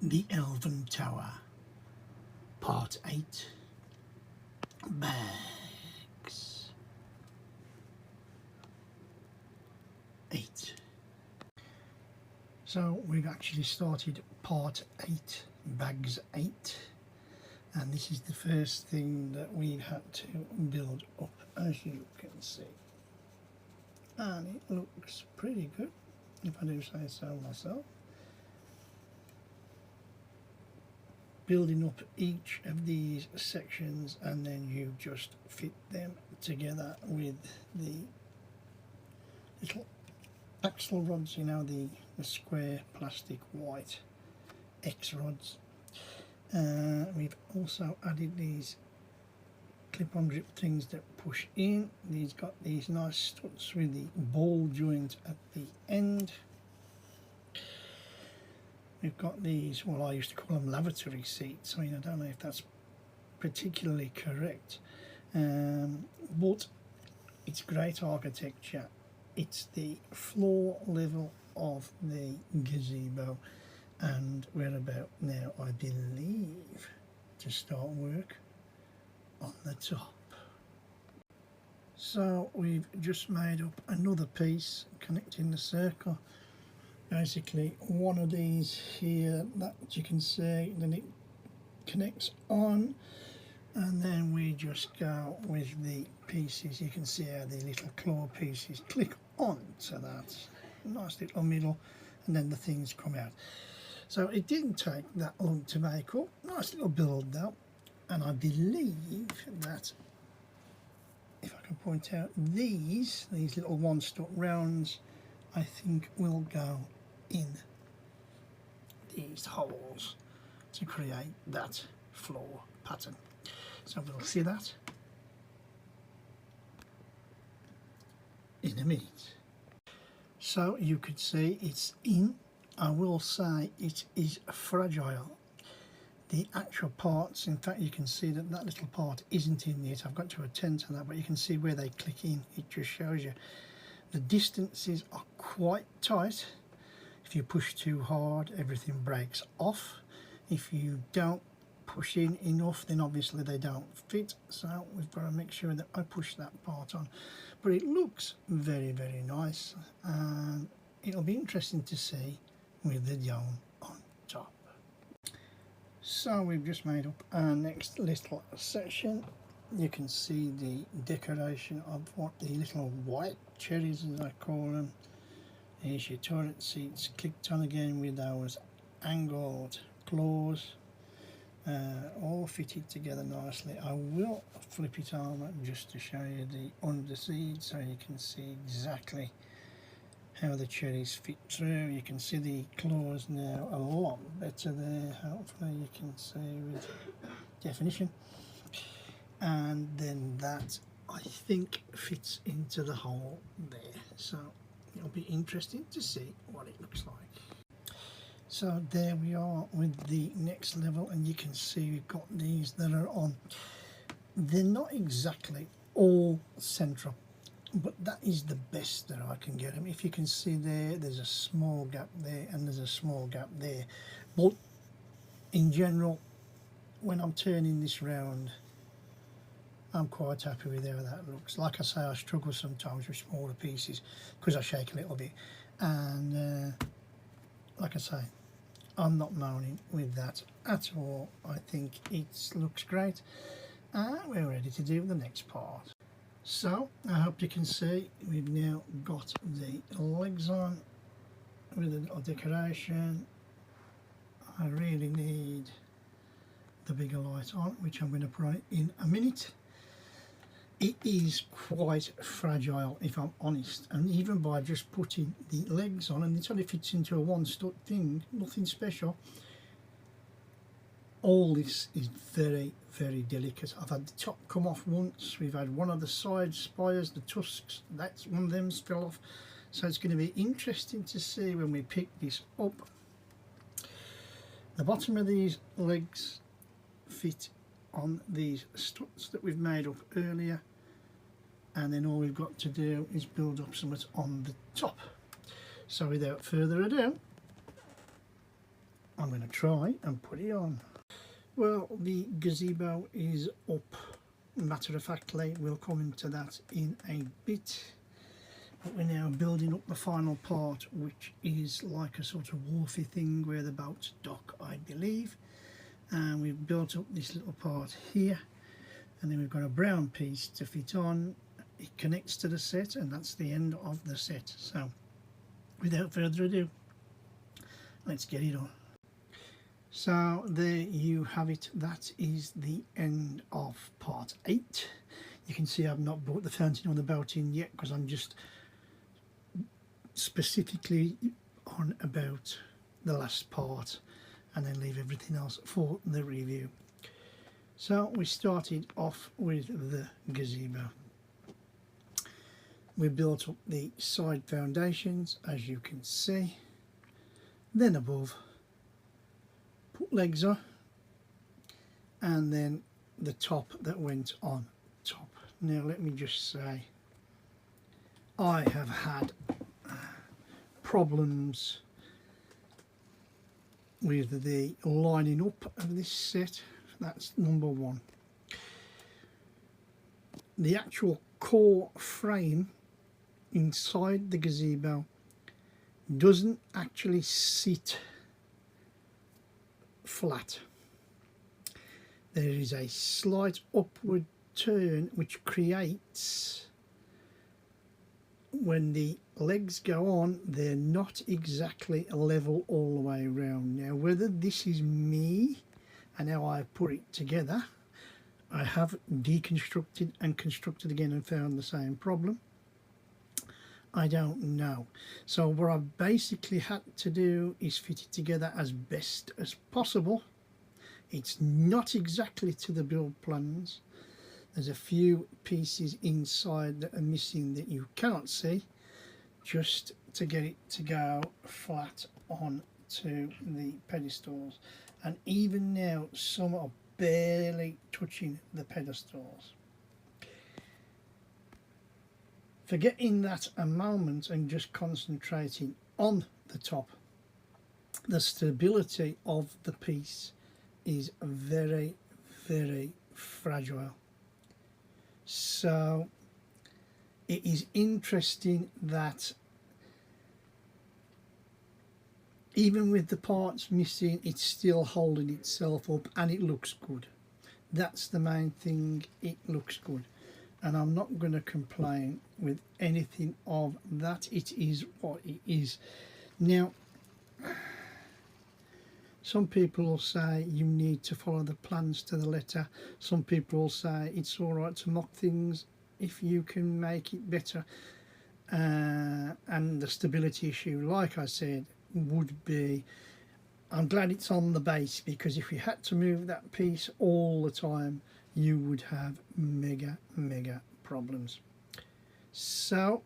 The Elven Tower, Part 8, Bags 8. So we've actually started Part 8, Bags 8, and this is the first thing that we've had to build up, as you can see. And it looks pretty good, if I do say so myself. Building up each of these sections, and then you just fit them together with the little axle rods, you know, the square plastic white X rods. We've also added these clip-on grip things that push in. These got these nice studs with the ball joint at the end. We've got these, well, I used to call them lavatory seats. I mean, I don't know if that's particularly correct, but it's great architecture. It's the floor level of the gazebo, and we're about now, I believe, to start work on the top. So we've just made up another piece connecting the circle. Basically one of these here that you can see, then it connects on, and then we just go with the pieces. You can see how the little claw pieces click on to that nice little middle, and then the things come out. So it didn't take that long to make up. Nice little build though, and I believe that, if I can point out, these little one-stop rounds, I think will go in these holes to create that floor pattern. So we'll see that in a minute. So you could see it's in. I will say it is fragile. The actual parts, in fact, you can see that that little part isn't in yet. I've got to attend to that, but you can see where they click in. It just shows you the distances are quite tight. If you push too hard, everything breaks off. If you don't push in enough, then obviously they don't fit. So we've got to make sure that I push that part on. But it looks very, very nice, and it'll be interesting to see with the dome on top. So we've just made up our next little section. You can see the decoration of what the little white cherries, as I call them. Here's your toilet seats clicked on again with those angled claws, all fitted together nicely. I will flip it over just to show you the underseat so you can see exactly how the cherries fit through. You can see the claws now a lot better there, hopefully you can see with definition. And then that, I think, fits into the hole there, so it'll be interesting to see what it looks like. So there we are with the next level, and you can see we've got these that are on. They're not exactly all central, but that is the best that I can get them. If you can see there, there's a small gap there and there's a small gap there, but in general, when I'm turning this round, I'm quite happy with how that looks. Like I say, I struggle sometimes with smaller pieces because I shake a little bit, and like I say, I'm not moaning with that at all. I think it looks great, and we're ready to do the next part. So I hope you can see we've now got the legs on with a little decoration. I really need the bigger light on, which I'm going to put on it in a minute. It is quite fragile, if I'm honest, and even by just putting the legs on, and it only fits into a one-step thing, nothing special, all this is very, very delicate. I've had the top come off once, we've had one of the side spires, the tusks, that's one of them fell off, so it's going to be interesting to see when we pick this up. The bottom of these legs fit on these studs that we've made up earlier, and then all we've got to do is build up something on the top. So without further ado, I'm going to try and put it on. Well, the gazebo is up. Matter of factly, we'll come into that in a bit. But we're now building up the final part, which is like a sort of wharfy thing where the boats dock, I believe. And we've built up this little part here, and then we've got a brown piece to fit on. It connects to the set, and that's the end of the set. So without further ado, let's get it on. So there you have it. That is the end of part 8. You can see I've not brought the fountain on the boat in yet because I'm just specifically on about the last part, and then leave everything else for the review. So we started off with the gazebo. We built up the side foundations, as you can see. Then above, put legs on, and then the top that went on top. Now let me just say, I have had problems with the lining up of this set. That's number one. The actual core frame inside the gazebo doesn't actually sit flat. There is a slight upward turn which creates, when the legs go on, they're not exactly level all the way around. Now whether this is me and how I put it together, I have deconstructed and constructed again and found the same problem. I don't know. So what I've basically had to do is fit it together as best as possible. It's not exactly to the build plans. There's a few pieces inside that are missing that you cannot see, just to get it to go flat onto the pedestals. And even now, some are barely touching the pedestals. Forgetting that a moment and just concentrating on the top, the stability of the piece is very, very fragile. So it is interesting that even with the parts missing, it's still holding itself up and it looks good. That's the main thing, it looks good. And I'm not going to complain with anything of that. It is what it is. Now, some people will say you need to follow the plans to the letter. Some people will say it's all right to mock things if you can make it better. And the stability issue, like I said, would be, I'm glad it's on the base, because if you had to move that piece all the time, you would have mega problems. So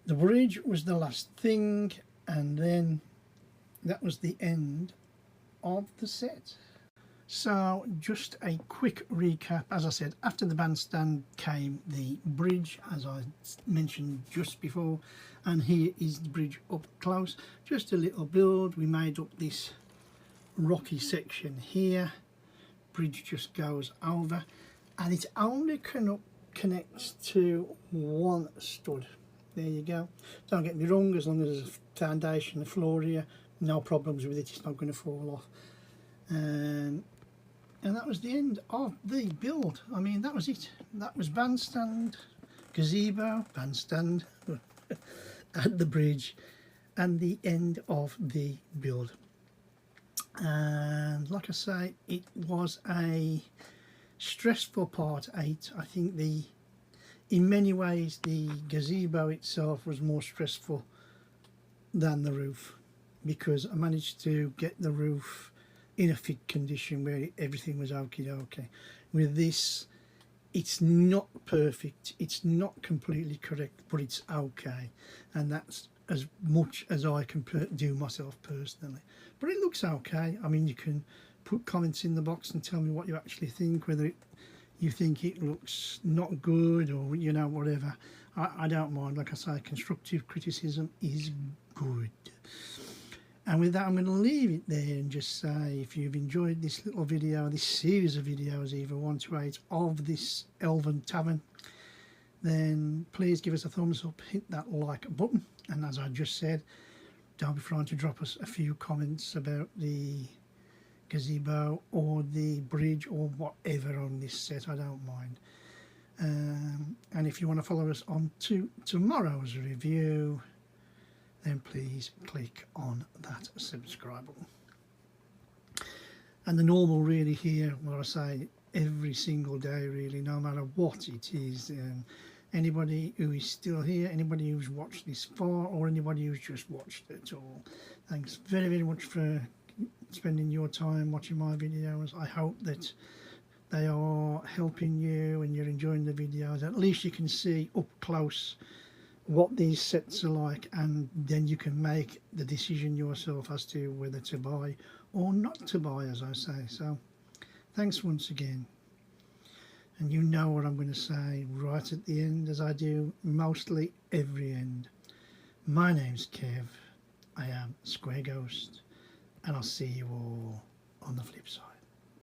the bridge was the last thing, and then that was the end of the set. So just a quick recap. As I said, after the bandstand came the bridge, as I mentioned just before, and here is the bridge up close. Just a little build. We made up this rocky section here. Bridge just goes over, and it only connects to one stud. There you go. Don't get me wrong, as long as there's a foundation, the floor here, no problems with it, it's not going to fall off. And that was the end of the build. I mean, that was it. That was bandstand, gazebo, bandstand at the bridge, and the end of the build. And like I say, it was a stressful part 8. I think in many ways the gazebo itself was more stressful than the roof, because I managed to get the roof in a fit condition where everything was okay. With this, it's not perfect, it's not completely correct, but it's okay, and that's as much as I can do myself personally. But it looks okay. I mean, you can put comments in the box and tell me what you actually think, whether you think it looks not good or, you know, whatever. I don't mind. Like I say, constructive criticism is good. And with that, I'm going to leave it there and just say, if you've enjoyed this little video, this series of videos, either 1 to 8 of this Elven Tavern, then please give us a thumbs up, hit that like button, and as I just said, don't be frightened to drop us a few comments about the gazebo or the bridge or whatever on this set. I don't mind. And if you want to follow us on to tomorrow's review, then please click on that subscribe button. And the normal really here, what I say every single day really, no matter what it is, anybody who is still here, anybody who's watched this far, or anybody who's just watched it all, thanks very, very much for spending your time watching my videos. I hope that they are helping you and you're enjoying the videos. At least you can see up close what these sets are like, and then you can make the decision yourself as to whether to buy or not to buy, as I say. So thanks once again, and you know what I'm going to say right at the end, as I do mostly every end. My name's Kev, I am Square Ghost, and I'll see you all on the flip side.